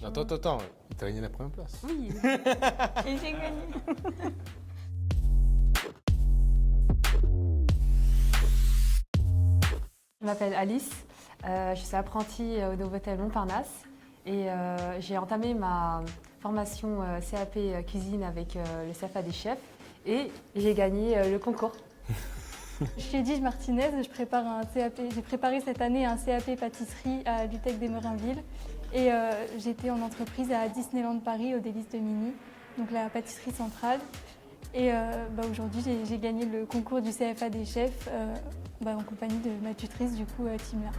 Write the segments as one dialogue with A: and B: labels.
A: Attends, t'as gagné la première place.
B: Oui. Et j'ai gagné. Je m'appelle Alice, je suis apprentie au Novotel Montparnasse et j'ai entamé ma formation CAP cuisine avec le CFA des chefs et j'ai gagné le concours.
C: Je suis Edwige Martinez, je prépare un CAP. J'ai préparé cette année un CAP pâtisserie à l'UTEC d'Emerinville et j'étais en entreprise à Disneyland Paris au Délices de Mini, donc la pâtisserie centrale. Et aujourd'hui, j'ai gagné le concours du CFA des chefs en compagnie de ma tutrice, du coup, Timla.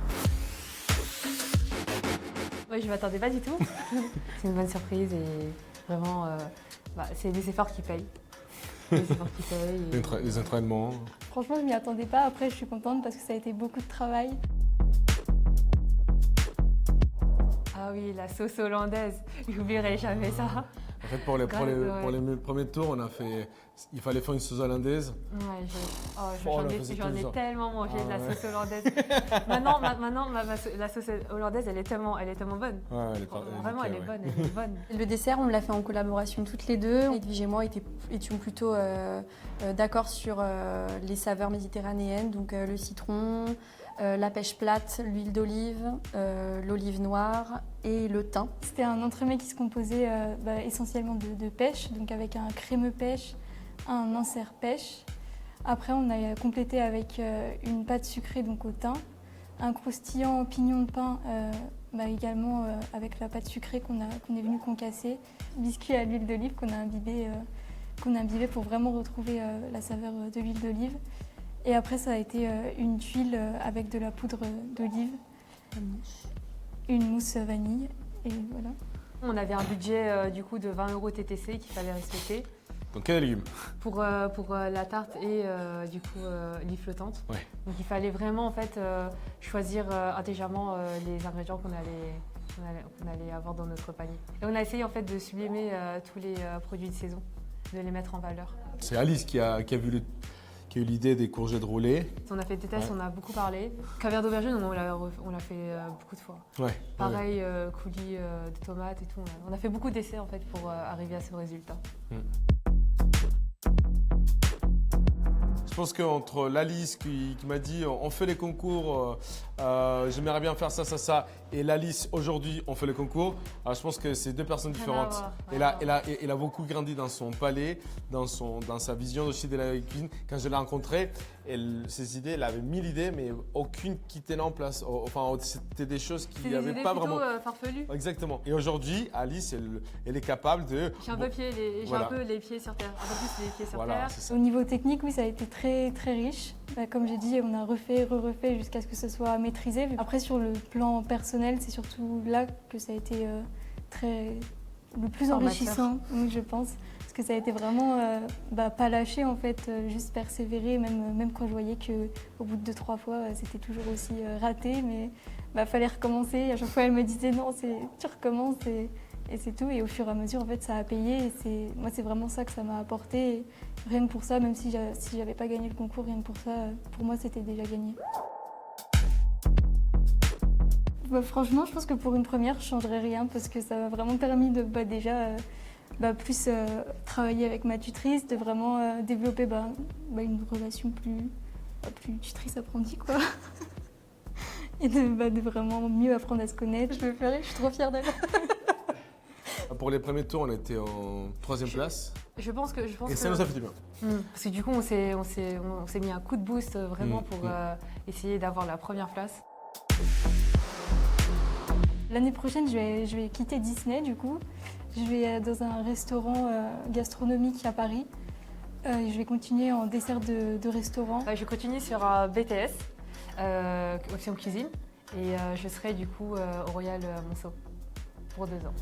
B: Ouais, je ne m'attendais pas du tout. C'est une bonne surprise et vraiment, c'est des efforts qui payent. Des efforts qui payent.
A: Les entraînements.
C: Franchement, je ne m'y attendais pas. Après, je suis contente parce que ça a été beaucoup de travail.
B: Ah oui, la sauce hollandaise, j'oublierai jamais ça.
A: En fait, pour les premiers tours, il fallait faire une sauce hollandaise.
B: Ouais, j'en ai tellement mangé de la sauce hollandaise. Maintenant, la sauce hollandaise, elle est tellement bonne.
A: Ouais,
B: Vraiment, elle est bonne.
D: Le dessert, on l'a fait en collaboration toutes les deux. Edwige et moi étions plutôt d'accord sur les saveurs méditerranéennes, donc le citron, la pêche plate, l'huile d'olive, l'olive noire et le thym.
C: C'était un entremets qui se composait essentiellement de pêche, donc avec un crémeux pêche, un insert pêche. Après, on a complété avec une pâte sucrée donc au thym, un croustillant pignon de pain également avec la pâte sucrée qu'on est venu concasser, biscuit à l'huile d'olive qu'on a imbibé pour vraiment retrouver la saveur de l'huile d'olive. Et après, ça a été une tuile avec de la poudre d'olive, une mousse vanille, et voilà.
B: On avait un budget du coup de 20 € TTC qu'il fallait respecter.
A: Donc quels légumes?
B: Pour la tarte et du coup l'huile flottante.
A: Ouais.
B: Donc il fallait vraiment en fait choisir intelligemment les ingrédients qu'on allait avoir dans notre panier. Et on a essayé en fait de sublimer tous les produits de saison, de les mettre en valeur.
A: C'est Alice qui a eu l'idée des courgettes roulées.
B: On a fait des tests, on a beaucoup parlé. Caviar d'aubergine, on l'a fait beaucoup de fois.
A: Ouais.
B: Pareil, coulis de tomates et tout. On a fait beaucoup d'essais en fait pour arriver à ce résultat.
A: Je pense qu'entre l'Alice qui m'a dit on fait les concours, j'aimerais bien faire ça, et l'Alice aujourd'hui on fait les concours, je pense que c'est deux personnes différentes. Elle a beaucoup grandi dans son palais, dans sa vision aussi de la cuisine. Quand je l'ai rencontrée, ses idées, elle avait 1000 idées, mais aucune qui tenait en place. Enfin, c'était des choses qui n'avaient pas vraiment.
B: C'est farfelues.
A: Exactement. Et aujourd'hui, Alice, elle est capable de.
B: J'ai un peu les pieds sur terre. Un peu plus les pieds sur terre.
C: Au niveau technique, oui, ça a été très, très riche. Comme j'ai dit, on a refait jusqu'à ce que ce soit maîtrisé. Après, sur le plan personnel, c'est surtout là que ça a été le plus enrichissant, oui, je pense. Parce que ça a été vraiment pas lâcher, en fait, juste persévérer, même quand je voyais qu'au bout de 2-3 fois, c'était toujours aussi raté, mais fallait recommencer. À chaque fois, elle me disait non, tu recommences et c'est tout. Et au fur et à mesure, en fait, ça a payé. Et moi, c'est vraiment ça que ça m'a apporté. Et rien que pour ça, même si j'avais pas gagné le concours, rien que pour ça, pour moi, c'était déjà gagné. Franchement, je pense que pour une première, je changerais rien parce que ça m'a vraiment permis de plus travailler avec ma tutrice, de vraiment développer une relation plus tutrice-apprenti, quoi. Et de vraiment mieux apprendre à se connaître. Je me ferais, je suis trop fière d'elle.
A: Pour les premiers tours, on était en 3e place.
B: Je pense que
A: et ça nous a fait du bien.
B: Parce que du coup, on s'est mis un coup de boost vraiment pour essayer d'avoir la première place.
C: L'année prochaine, je vais quitter Disney, du coup. Je vais dans un restaurant gastronomique à Paris. Je vais continuer en dessert de restaurant.
B: Je continue sur BTS, option cuisine, et je serai du coup au Royal Monceau pour 2 ans.